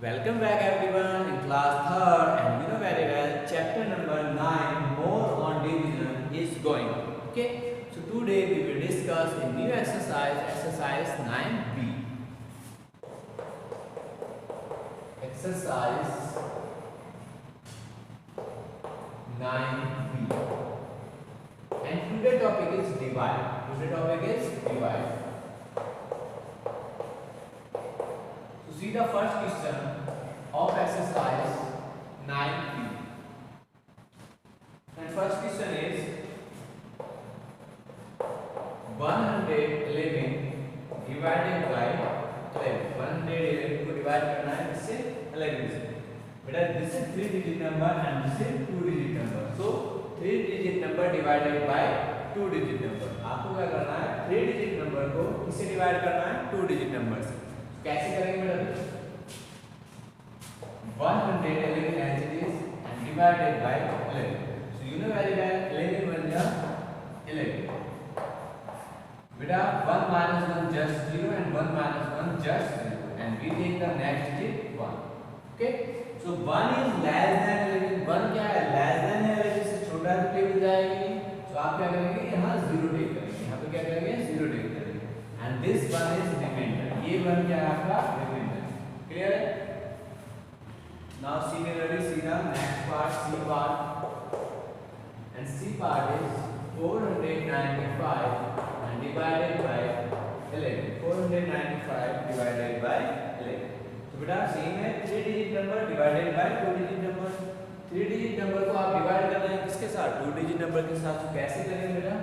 Welcome back everyone in class 3rd, and you know very well chapter number 9 more on division is going on. Okay, so today we will discuss a new exercise 9b. Exercise 9b. And today's topic is divide. So see the first question of exercise 9b. And first question is 111 divided by 11. 111 को divide करना है इससे 11 से. बेटा this is 3 digit number and this is 2 digit number. So 3 digit number divided by 2 digit number. आपको क्या करना है? 3 digit number को किससे डिवाइड करना है? 2 digit number से. कैसे करेंगे बेटा? 111 as it is and divided by 11. So you know very well 11 बन गया 11. बेटा 1 minus 1 just 0 and 1 minus 1 just 0 and we take the next digit 1. Okay? So 1 is less than 11. 1 क्या है? Less than है 11 से छोटा टेबल जाएगी. तो आप क्या करेंगे? यहाँ 0 टेक करेंगे. यहाँ पे क्या करेंगे? 0 टेक करेंगे. And this one is remainder. ये 1 क्या है आपका? Remainder. Clear है? Now similarly see the next part, C part. And C part is 495 and divided by 11. 495 divided by 11. तो बेटा सेम है 3 digit number divided by 2 digit number. 3 digit number को आप डिवाइड करना है किसके साथ? 2 डिजिट नंबर के साथ. तो कैसे करेंगे बेटा?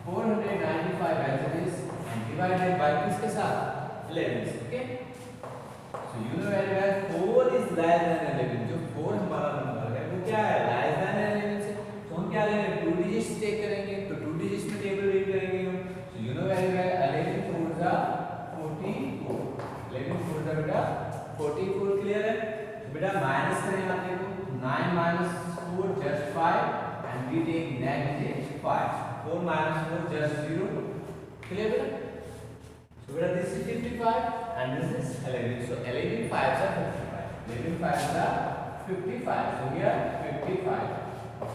495 as it is and divided by किसके साथ? 11. Okay? So you know very well 4 is less than 11. जो 4 हमारा नंबर है वो क्या है? Less than 11 से. तो हम क्या करेंगे? 2 डिजिट्स टेक करेंगे. तो 2 डिजिट्स में टेबल रीड करेंगे हम. So you know very well 11 4 जा 44. 11 4 जा बेटा 44. क्लियर है? तो बेटा माइनस करें आप देखो 9 minus 4 just 5 and we take negative 5. 4 minus 4 just 0. Clear बेटा? So बेटा this is 55 and this is 11. So 11 5s are 55. 11 5s are 55. So here 55.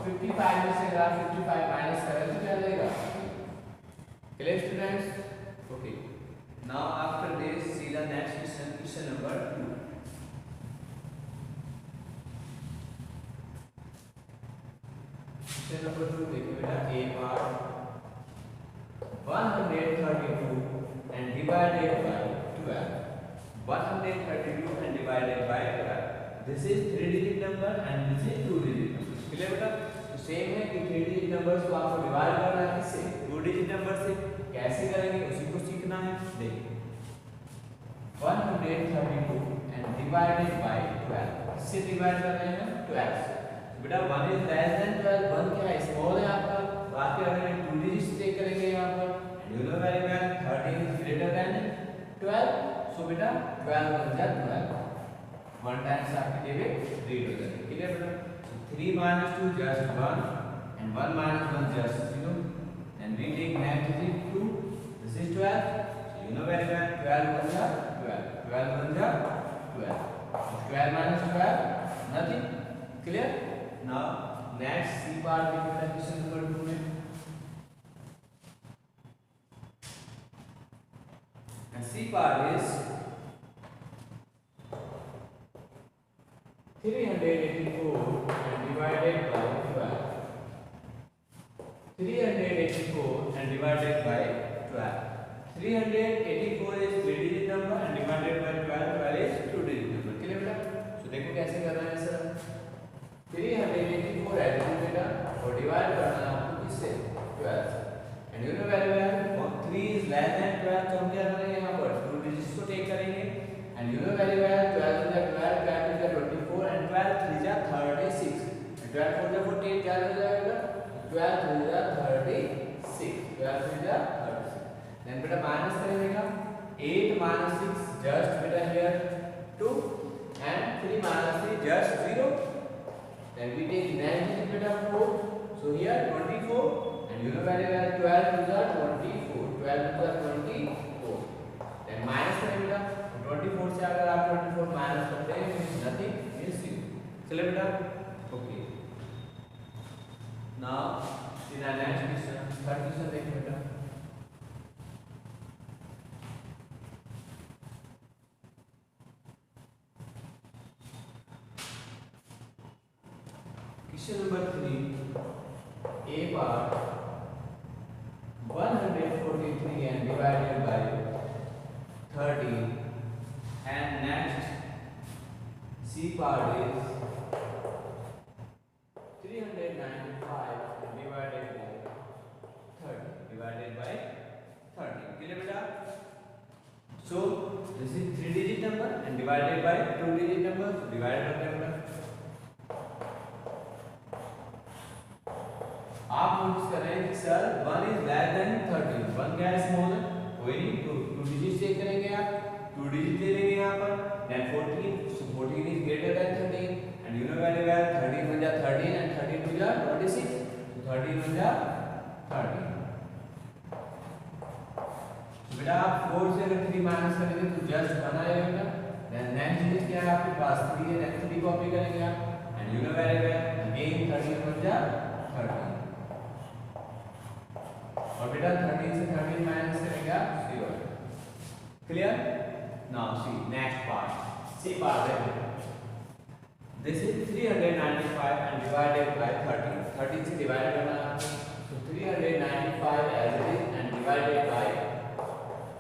55 में से अगर 55 माइनस करें तो क्या जाएगा? Clear students? Okay. Now after this see the next question. Question number 2. Question number 2 देखिए बेटा A part 132 and divided by 12. 132 and divided by 12. This is 3 digit number and this is 2 digit number. Clear बेटा? तो same है कि 3 digit numbers को आपको divide करना है किससे? 2 digit number से. कैसे करेंगे उसी को सीखना है. देखिए 132 and divided by 12. किससे डिवाइड कर रहे हैं? 12 से. बेटा 1 is less than 12. 1 क्या है? स्मॉल है आपका. तो आप क्या करेंगे? 2 digits टेक करेंगे यहाँ पर. You know very well 13 is greater than 12. So बेटा 12 बन जाए 12. 1 times आपकी टेबल रीड हो जाएगी. क्लियर बेटा? So 3 minus 2 just 1 and 1 minus 1 just 0 and we take negative 2. This is 12. So you know very well 12 बन जाए 12. 12 बन जाए 12. 12 minus 12 nothing. Clear? Now next C part देखिए question number 2 में. And C part is 384 and divided by 12. 384 and divided by 12. 384 is 3 digit number and divided by 12. 12 is 2 digit number. Clear बेटा? So देखो कैसे करना है सर. 384 ऐड कर बेटा और डिवाइड करना है आपको किससे? 12 से. And you know very well 3 is less than 12. तो हम क्या करेंगे यहाँ पर? 2 digits को टेक करेंगे. And you know very well 12 is 12, 12 is 24 and 12 3 is 36. And 12 4 is 48. क्या हो जाएगा? 12 3 is 36. 12 3 is 36. Then बेटा माइनस करेंगे. 8 minus 6 just बेटा here 2 and 3 minus 3 just 0. Then we take next digit beta 4. So here 24 and you know very well 12 to the 24. 12 to the 24. Then minus करें बेटा 24 से अगर आप 24 माइनस करते हैं नथिंग मींस 0. चलिए बेटा. Okay. Now in our next question, third question देखिए बेटा. Question number 3. A part 143 and divided by 30, and next C part is 395 and divided by 30. Clear beta? So this is 3 digit number and divided by 2 digit number. So divided करते हैं बेटा. आप notice कर रहे हैं कि सर 1 इज लेस देन 30. 1 क्या है? स्मॉल है. कोई नहीं, 2 डिजिट चेक करेंगे आप. 2 डिजिट ले लेंगे यहाँ पर. Then 14. So 14 is greater than 13 and you know very well 13 बन जा 13 and 32 जा 26. So 13 बन जा 30. बेटा आप 4 से अगर 3 माइनस करेंगे तो जस्ट 1 आएगा बेटा. देन नेक्स्ट डिजिट क्या है आपके पास? 3 है. नेक्स्ट 3 कॉपी करेंगे आप and you know very well again 13 बन जा 30. और बेटा 13 से 13 माइनस करेंगे आप 0. Clear? Now see next part. See part है. This is 395 and divided by 13. 13 से डिवाइड करना है. तो 395 as it is and divided by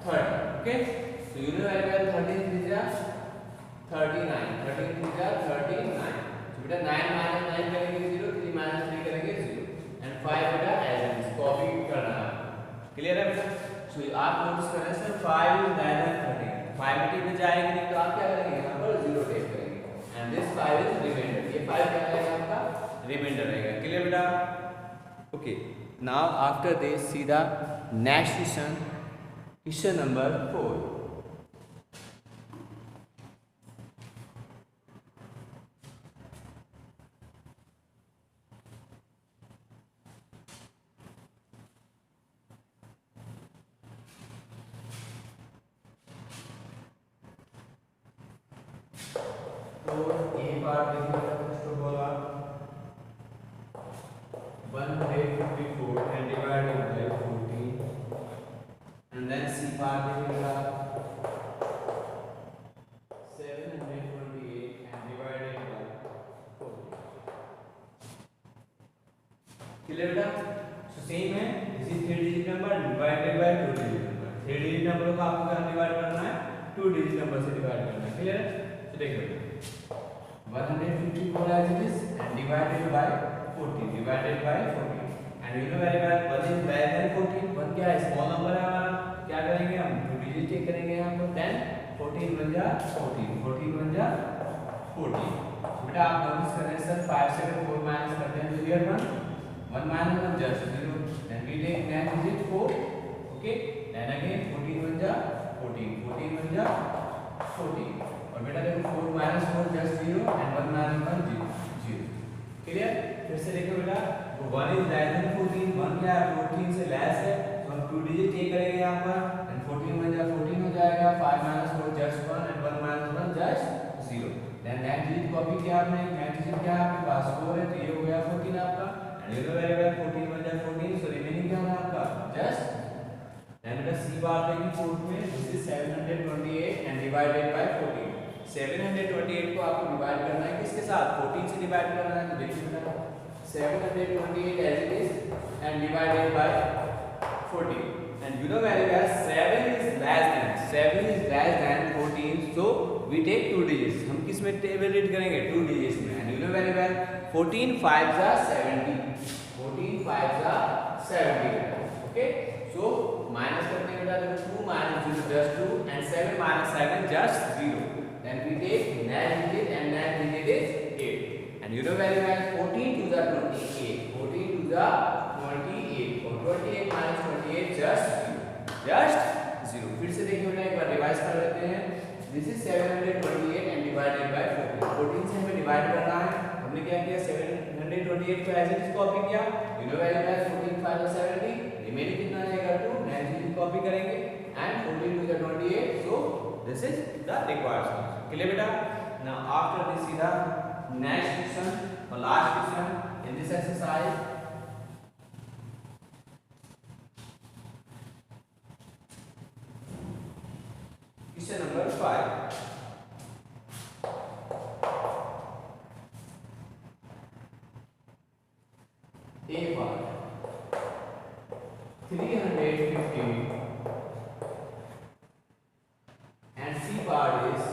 30. Okay. So you know very well 13 3 जा 39. 13 3 जा 39. तो बेटा 9 माइनस 9 करेंगे 0. 3 माइनस 3 करेंगे 0 एंड 5 बेटा एज इट इज कॉपी करना है. क्लियर है बेटा? सो आप नोटिस करें sir 5 is less than 13. 5 minute में जाएगी नहीं तो आप क्या करेंगे? यहाँ पर 0 टेक करेंगे एंड दिस 5 इज रिमाइंडर. ये 5 क्या रहेगा आपका? रिमाइंडर रहेगा. क्लियर बेटा? Okay. Now after this see the next question. Question number 4. तो ए पार्ट देखिए फर्स्ट ऑफ ऑल आप 154 and divided by 14 and then C part देखिएगा 728 and divided by 14. क्लियर बेटा? सो सेम है. This is 3 digit number divided by 2 digit number. 3 digit number को आपको क्या divide करना है? 2 डिजिट नंबर से डिवाइड करना है. क्लियर? तो देखिए 154 as it is and divided by 14. Divided by 14 and you know very well 1 is less than 14. 1 क्या है? स्मॉल नंबर है हमारा. क्या करेंगे हम? 2 डिजिट चेक करेंगे यहाँ पर. देन 14 बन जा 14. 14 बन जा 14. बेटा आप नोटिस कर रहे हैं सर 5 से अगर 4 माइनस करते हैं तो here 1 minus 1 just 0. Then we take next digit 4. Okay. Then again 14 बन जा 14. 14 बन जा 14. और बेटा देखो 4 minus 4 just 0 and 1 minus 1 0. Clear? फिर से देखो बेटा 1 इज लेस देन 14. 1 क्या है? 14 से लेस है. तो हम 2 डिजिट टेक करेंगे यहाँ पर एंड 14 बन जा 14 हो जाएगा. 5 minus 4 just 1 and 1 minus 1 just 0. Then next digit copy किया आपने. नेक्स्ट डिजिट क्या है आपके पास? 4 है. तो ये हो गया 14 आपका एंड ये तो वेरी वेल 14 बन जा 14. सो रिमेनिंग क्या है आपका? जस्ट. देन बेटा सी बार देखिए फोर्थ में this is 728 and divided bye 14. 728 को आपको डिवाइड करना है किसके साथ? 14 से डिवाइड करना है. तो देखिए बेटा 728 as it is and divided by 14 and you know very well 7 is less than 14. so we take 2 digits. हम किस में टेबल रीड करेंगे? 2 digits में. and you know very well 14 5s are 70. 14 5s are 70. okay. so minus करते हैं बेटा. देखो 2 minus 0 just 2 and 7 minus 7 just 0. then we take next digit and next digit is 8 and you know very well 14 to the 28. 14 to the 28 और 28 minus 28 just 0. फिर से देखिए बेटा एक बार रिवाइज कर लेते हैं. This is 728 and divided bye 14. 14 से हमें डिवाइड करना है. हमने क्या किया? 728 को एज इट इज कॉपी किया. You know very well 14 5 70. Remaining कितना रहेगा? 2. नेक्स्ट डिजिट कॉपी करेंगे and 14 to the 28. So this is the required solution. Clear beta? Now after this सीधा next question or last question in this exercise. Question number 5. A bar 350 and C bar is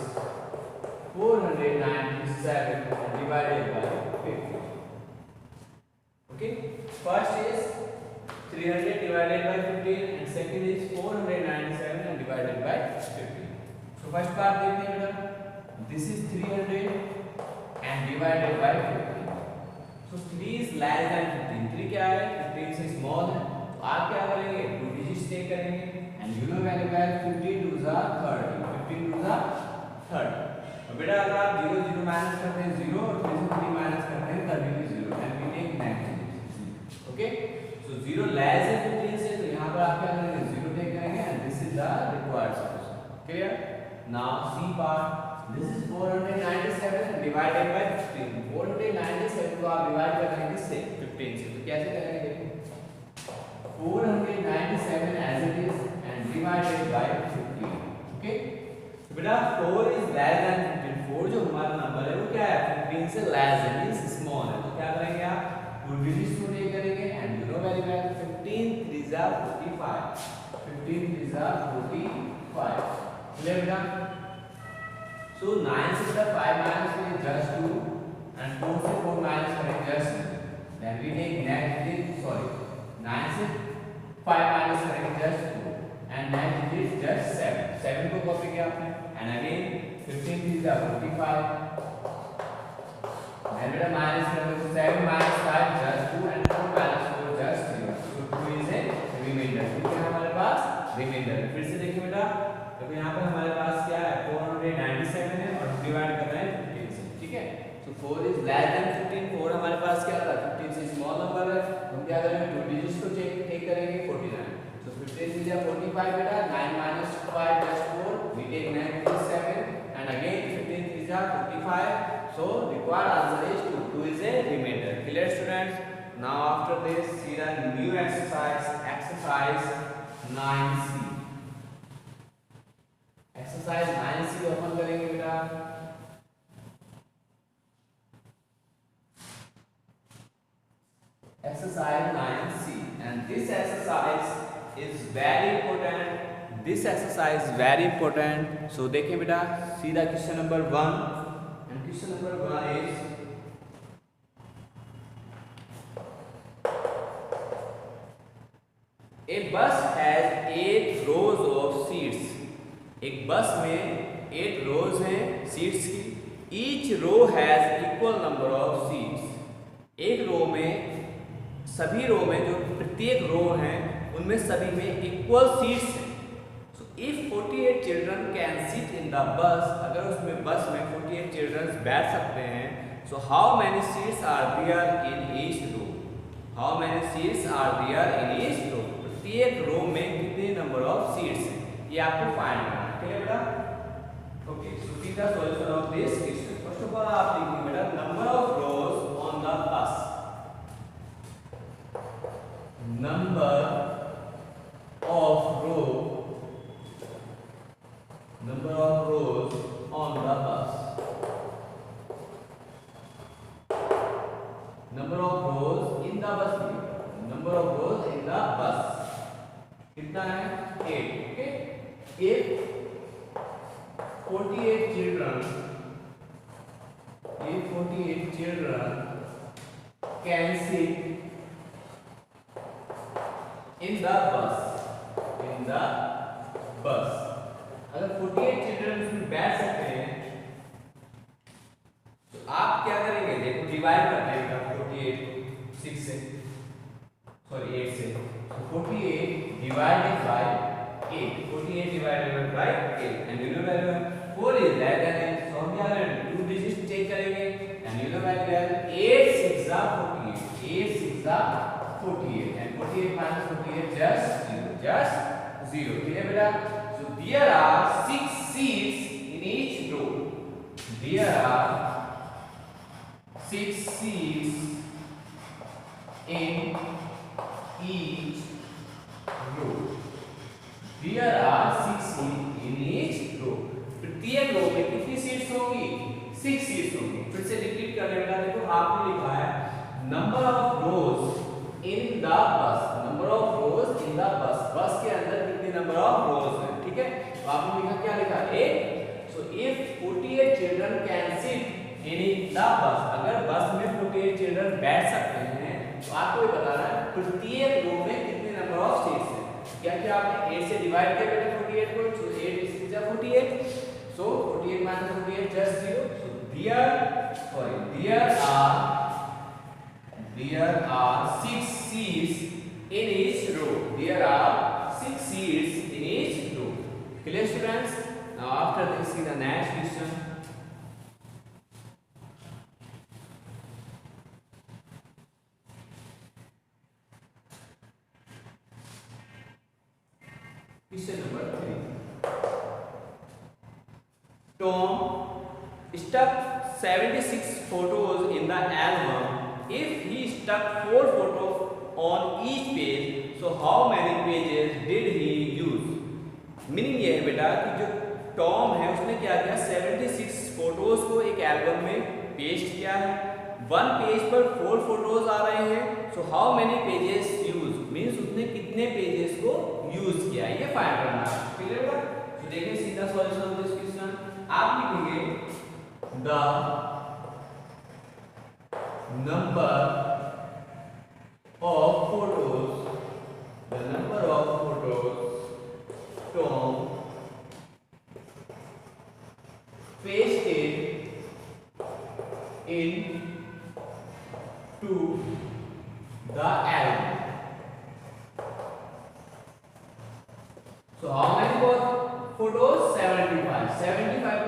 497 divided by 50. Okay, first is 300 divided by 15 and second is 497 and divided by 15. So first part देखते हैं बेटा, this is 300 and divided by 15. So 3 is less than 15. 3 क्या है? 15 से small है. तो आप क्या करेंगे? 2 digits take करेंगे and you know very well 15 2s are 30. 15 2s are 30. अब बेटा अगर आप 0 0 माइनस करते हैं 0 और 3 से 3 माइनस करते हैं तभी भी 0 and we take negative. Okay? So 0 less than 15 से तो यहाँ पर आप क्या करेंगे? 0 take करेंगे and this is the required solution. Clear? Now C part. This is 497 divided by 15. 497 को आप डिवाइड कर देंगे किससे? 15 से. तो कैसे करेंगे देखो. 497 as it is and divided by 15. Okay? तो बेटा 4 is less than 15. 4 जो हमारा नंबर है वो क्या है? 15 से less है, means small है. तो क्या करेंगे आप? 2 digits को take करेंगे and you know very well 15 3s are 45. 15 3s are 45. Clear बेटा? So 9 से 5 minus करें just 2 and 4 से 4 minus करें just 2. Then we take negative 9 से 5 minus करें just 2 and next is just 7. 7 को कॉपी किया आपने and again 15 is 45. Then बेटा minus करें तो 7 minus 5 just 2 and 4 minus 4 just 0. So 2 is a remainder. ठीक है हमारे पास remainder. फिर से देखिए बेटा तो यहाँ पर हमारे पास क्या है 497 है और डिवाइड कर रहे हैं 15 से. ठीक है. So 4 is less than 15. 4 हमारे पास क्या था 15 से स्मॉल नंबर है. हम क्या करेंगे 2 डिजिट्स को टेक करेंगे 49. So 15 is 45 बेटा. 9 minus 5 just 4. We take negative 7 and again 15 is 45. So required answer is 2. 2 is a remainder. Clear students? Now after this see the new exercise 9C. Exercise 9C open करेंगे बेटा. Exercise 9C and this exercise is very important. This exercise is very important. So देखिए बेटा सीधा question number 1 and question number 1 is a bus has 8 rows of seats. एक बस में 8 रोज हैं seats की. Each row has equal number of seats. एक row में सभी रो में जो प्रत्येक रो हैं उनमें सभी में इक्वल सीट्स हैं. So if 48 children can sit in the bus, अगर उसमें बस में 48 चिल्ड्रन बैठ सकते हैं, so how many seats are there in each row. How many seats are there in each row. प्रत्येक रो में कितने नंबर ऑफ सीट्स हैं ये आपको फाइंड करना है. क्लियर बेटा? Okay. So see the solution of this question. First of all आप लिखिए बेटा number of rose on the bus. Number of rows on the bus. Number of rows in the bus. Number of rows in the bus कितना है 8. Okay. If 48 children can sit in the bus. अगर 48 children उसमें बैठ सकते हैं तो आप क्या करेंगे देखो डिवाइड कर देंगे 48 6 से 8 से. So 48 divided by 8. 48 divided by 8 and you know very well 4 is less than 8. So हम क्या करेंगे 2 digits take करेंगे and you know very well 8 6 are 48. 8 6 are 48 and 48 minus 48 just 0. Clear बेटा? So there are 6 seats in each row. There are 6 seats in each row. There are 6 seats in each row. प्रत्येक row में कितनी seats होंगी? 6 seats होंगी. फिर से repeat करने वाला देखो, आपने लिखा है number of rose in the bus. Number of rose in the bus. बस के अंदर कितने नंबर ऑफ रोज हैं? ठीक है, तो आपने लिखा क्या लिखा? 8. So if 48 children can sit in the bus, अगर बस में 48 चिल्ड्रन बैठ सकते हैं, तो आपको ये बताना है प्रत्येक रो में कितने नंबर ऑफ सीट्स हैं. क्या क्या आपने 8 से डिवाइड किया बेटा 48 को? सो 8 is 48. So 48 minus 48 just 0. So there are 6 seats in each row. There are 6 seats in each row. Clear students? Now after this see the next question. Question number 3. Tom stuck 76 photos in the album. If he stuck 4 photos on each page, so how many pages did he use? Meaning ये है बेटा कि जो Tom है उसने क्या किया, 76 photos को एक एल्बम में पेस्ट किया है. 1 पेज पर 4 फोटोज आ रहे हैं. So how many pages use, means उसने कितने पेजेस को यूज किया, ये फाइंड करना है. क्लियर बेटा? तो देखिए सीधा सॉल्यूशन ऑफ दिस क्वेश्चन. आप लिखेंगे the number of photos, the number of photos Tom pasted in to the album. So how many photos? 75. 75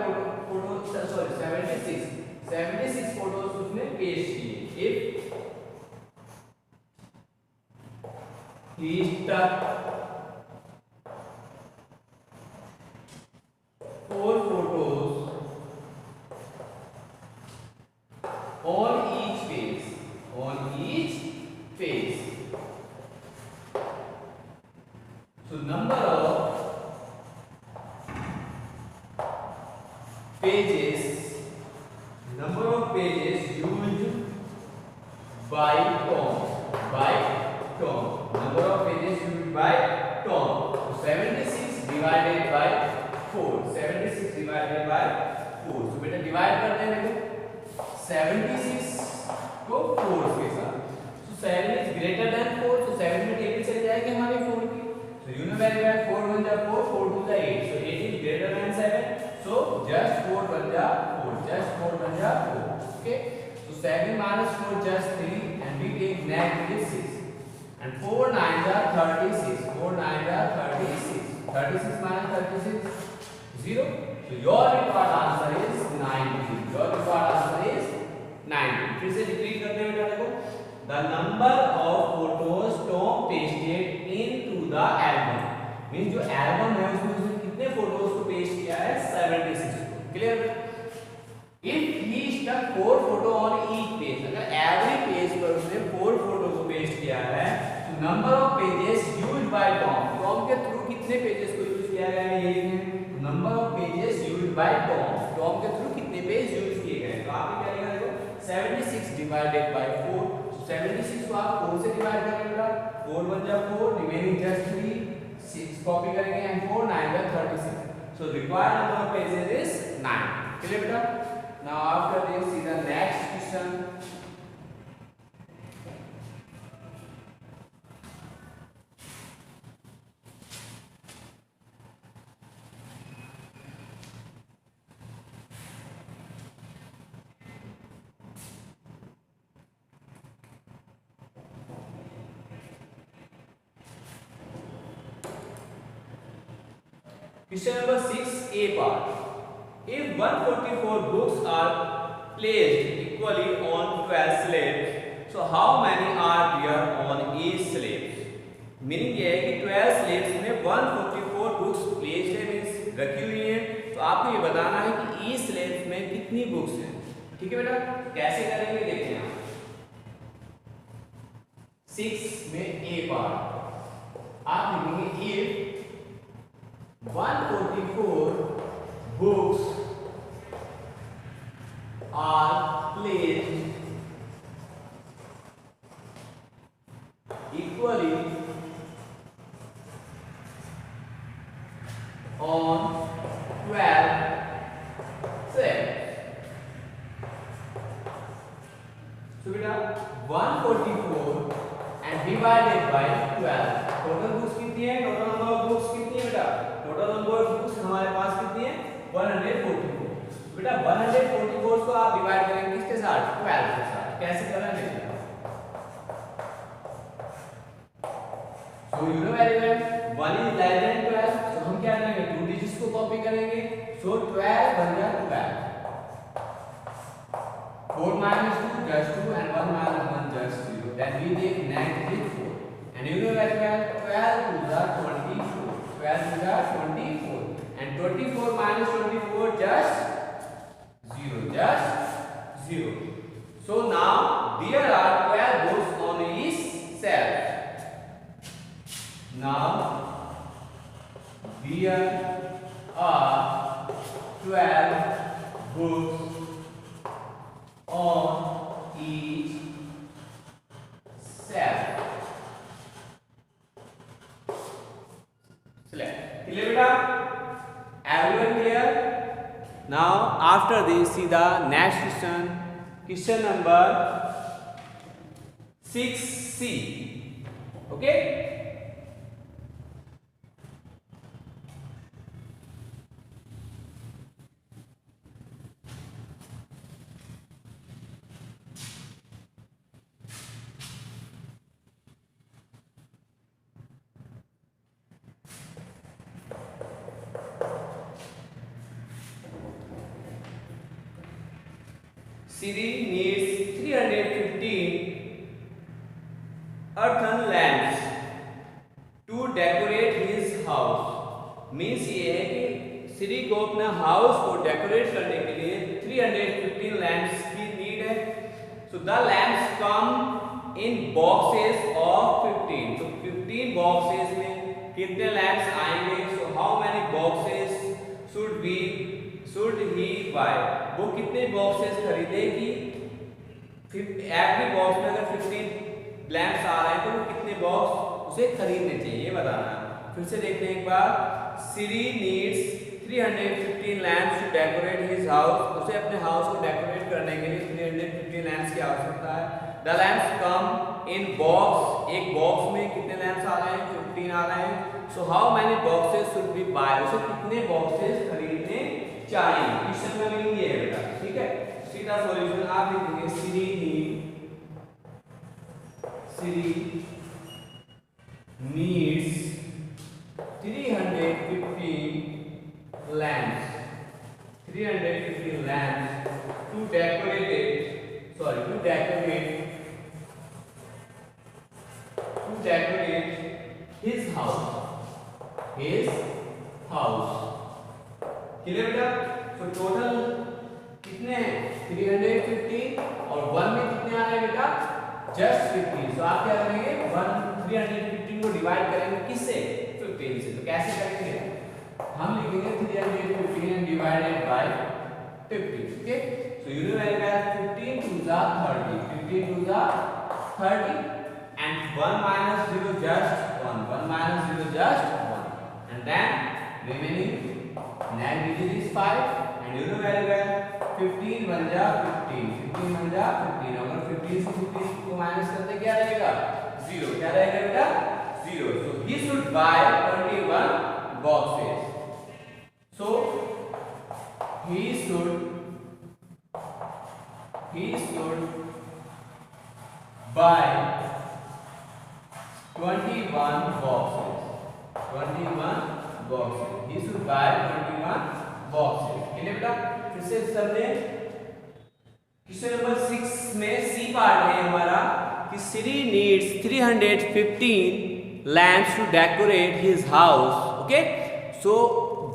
photos. Sorry, 76. 76 photos उसने पेश किए. If he stuck 4 photos on each page. On each page. So number of pages. Number of pages used by Tom. By Tom. Number of pages used by Tom. So 76 divided by 4. 76 divided by 4. So बेटा divide करते हैं देखो 76 को 4 के साथ. So 7 is greater than 4. So 7 में table चले जाएगी हमारी 4 की. So you know very well 4 1 जा 4, 4 2 जा 8. So 8 is greater than 7. So just 4 1 जा 4. Just 4 1 जा 4. Okay. So 7 minus 4 just 3 and we take negative 6. And 4 9 जा 36. 4 9 जा 36. 36 minus 36 0. So your required answer is 90. Your required answer is 90. फिर से repeat करते हैं बेटा देखो. The number of photos Tom pasted into the album. Means जो एल्बम है उसमें उसने कितने फोटोज को पेस्ट किया है? 76 को. Clear? If he stuck 4 photo on each page, अगर every पेज पर उसने 4 फोटो को पेस्ट किया है, तो number of pages used by Tom. Tom के थ्रू कितने पेजेस को यूज किया गया है ये लिखें. Number of pages used by Tom. Tom के थ्रू कितने पेज यूज किए गए? तो आपने क्या लिखा देखो 76 डिवाइडेड बाय 4. 76 को आप 4 से डिवाइड करेंगे. 4 1 जा 4, रिमेनिंग जस्ट 3. 6 कॉपी करेंगे एंड 4 9 जा 36. So required number of pages is 9. Clear बेटा? Now after this see the next question. Question number 6A part. If 144 books are placed equally on 12 slabs, so how many are there on each slab? Meaning ये है कि 12 slabs में 144 books placed है, means रखी हुई हैं, तो आपको ये बताना है कि इस लेंथ में कितनी बुक्स हैं। ठीक है बेटा, कैसे करेंगे देखिए आप। 6 में ए पार्ट आप लिखेंगे if 144 books are placed equally on 12 shelves. So beta 144 and divided by 12. Total books कितनी है? टोटल नंबर ऑफ बुक्स कितनी है बेटा? टोटल नंबर ऑफ बुक्स हमारे पास कितनी है? 144. बेटा 144 को आप डिवाइड करेंगे किसके साथ? 12 के साथ। कैसे करेंगे? So you know very well 1 is less than 12, so हम क्या करेंगे? 2 डिजिट्स को कॉपी करेंगे, so 12 बन गया 12. 4 minus 2 just 2 and 1 minus 1 just 0. Then we take next is 4. And you know very well 12 to the 24. 12 to the 24. And 24 minus 24 just 0. Just 0. So now there are 12 books on each shelf. Now there are 12 books on each shelf. Select. Clear beta? Everyone clear? Now after this see the next question. Question number 6C. Okay? Siri needs 315 earthen lamps to decorate his house. Means ये है कि सिरी को अपना house को decorate करने के लिए 315 lamps की नीड है. So the lamps come in boxes of 15. तो 15 बॉक्सेस में कितने लैंप्स आएंगे? So how many boxes should he buy? वो कितने बॉक्सेस खरीदेगी? एवरी बॉक्स में अगर 15 लैंप्स आ रहे हैं तो वो कितने बॉक्स उसे खरीदने चाहिए, ये बताना है. फिर से देखते हैं एक बार. Siri needs 315 lamps to decorate his house. उसे अपने हाउस को डेकोरेट करने के लिए 315 लैंप्स की आवश्यकता है. The lamps come in box. एक बॉक्स में कितने लैंप्स आ रहे हैं? 15 आ रहे हैं. So how many boxes should be buy? उसे कितने बॉक्सेस खरीदने चाहिए? क्वेश्चन में मीनिंग ये है बेटा. ठीक है, सीधा सॉल्यूशन आप लिखेंगे. सिरी needs 315 lamps. 315 lamps to decorate his house. Clear बेटा? तो टोटल कितने हैं? 315 और 1 में कितने आ रहे हैं बेटा? जस्ट 15. तो आप क्या करेंगे? 315 को डिवाइड करेंगे किससे? 15 से. तो कैसे करेंगे? हम लिखेंगे 315 divided by 15. Okay, so you know very well 15 to the 30. 15 to the 30 and 1 minus 0 just 1. 1 minus 0 just 1. And then remaining next digit is 5. And you know very well 15 बन जा 15. 15 बन जा 15. अगर 15 से 15 को माइनस करते क्या रहेगा? 0. क्या रहेगा बेटा? 0. So he should buy 21 boxes. So he should buy 21 boxes. 21 boxes. He should buy 21 boxes. Clear बेटा? फिर से समझे. क्वेश्चन नंबर 6 में सी पार्ट है हमारा कि Siri needs 315 lamps to decorate his house. Okay, so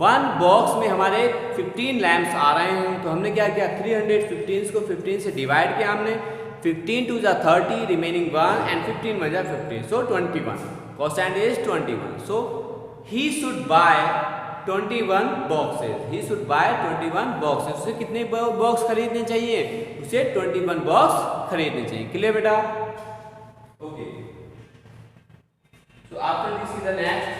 one box में हमारे 15 लैम्प्स आ रहे हैं, तो हमने क्या किया 315 को 15 से डिवाइड किया हमने, 15 टू जा 30 रिमेनिंग 1 एंड 15 वन जा 15, सो 21, quotient is 21, so he should buy 21 boxes, he should buy 21 boxes, उसे कितने बॉक्स खरीदने चाहिए, उसे 21 बॉक्स खरीदने चाहिए। क्लियर बेटा? Okay, so after this is the next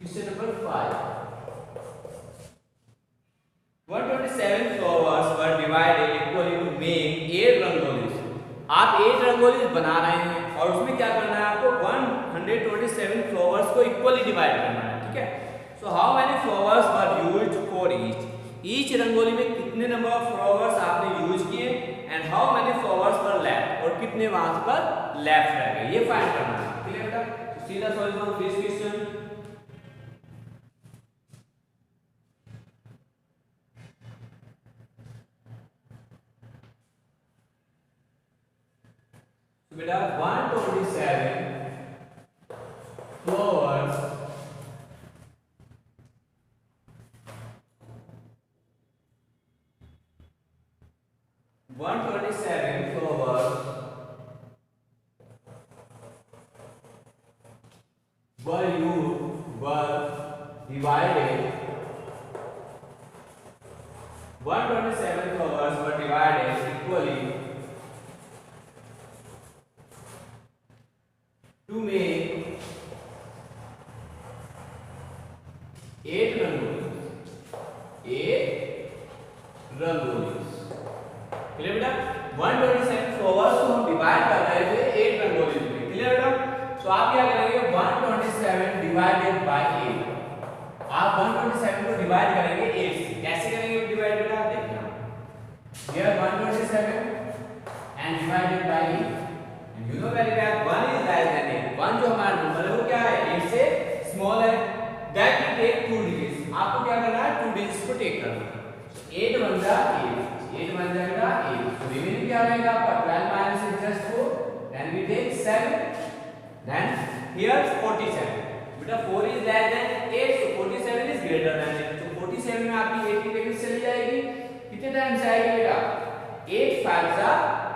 question number 5. 127 flowers were divided equally to make 8 rangolis. आप 8 रंगोली बना रहे हैं और उसमें क्या करना है आपको 127 फ्लावर्स को इक्वली डिवाइड करना है, ठीक है। सो how many flowers were used for each rangoli में कितने नंबर ऑफ फ्लावर्स आपने यूज किए and how many flowers were left, और कितने वहां पर लेफ्ट रह गए, ये फाइंड करना है। क्लियर बेटा? See the solution of this question. बेटा 127 flowers were divided 127 flowers were divided equally to make 8 rangolis, 8 rangolis। Clear बेटा? 127 फ्लावर्स को हम डिवाइड कर रहे थे 8 रंगोली में। क्लियर बेटा? सो आप क्या करेंगे 127 डिवाइडेड बाय 8, आप 127 को डिवाइड करेंगे 8 से। कैसे करेंगे डिवाइड बेटा? देखना, here 127 and divided by 8, and you know very well 1 is less than 8, 1 जो हमारा नंबर है वो क्या है 8 से स्मॉल है, दैट वी टेक 2 डिजिट्स। आपको क्या करना है 2 डिजिट्स को टेक करना है। 8 बन जा 8 बन जाएगा 8, रिमेनिंग क्या रहेगा आपका 12 minus is just 4, then we take 7, then here 47, बेटा 4 is less than 8, so 47 is greater than 8, so 47 में आपकी 8 की वैल्यू चली जाएगी, कितने टाइम से आएगी बेटा 8 5 जा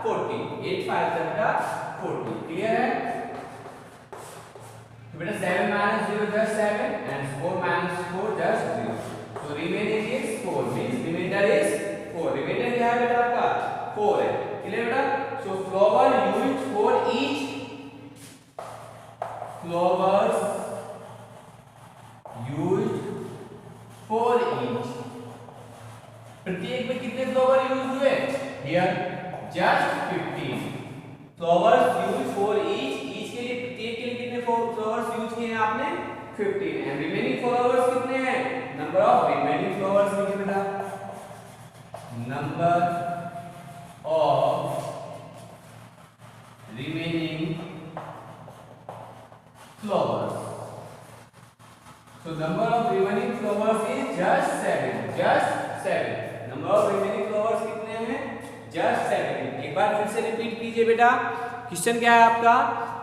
40, 8 5 जा बेटा 40। क्लियर है? तो बेटा 7 minus 0 just 7 and 4 minus 4 just 0, so remaining is 4, means remainder is 4, remainder क्या है बेटा आपका 4 है। क्लियर बेटा? so flower used for each, flowers used for each, प्रत्येक में कितने फ्लावर यूज हुए, here just 15 flowers used for each के लिए प्रत्येक के लिए कितने फ्लावर्स यूज किए हैं आपने 15, and remaining flowers कितने हैं, number of remaining flowers लिखिए बेटा, number of remaining flowers, so number of remaining flowers is just 7, number of remaining flowers कितने हैं just 7। एक बार फिर से रिपीट कीजिए बेटा, क्वेश्चन क्या है आपका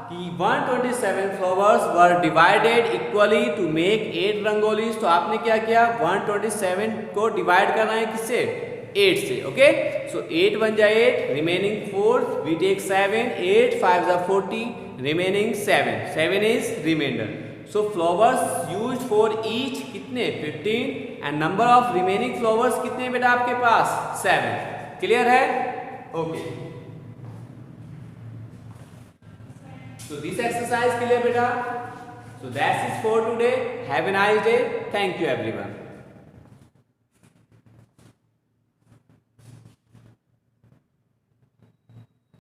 कि 127 flowers were divided equally to make 8 rangolis, तो आपने क्या किया 127 को डिवाइड करना है किससे 8 से। ओके, सो 8 बन जाए 8, रिमेनिंग 4 वी टेक 7, 8 5 जा 40, remaining 7 is reminder. So flowers used for each कितने 15 and number of remaining flowers कितने बेटा आपके पास 7। क्लियर है? Okay, so this exercise clear beta, so that's it for today, have a nice day, thank you everyone।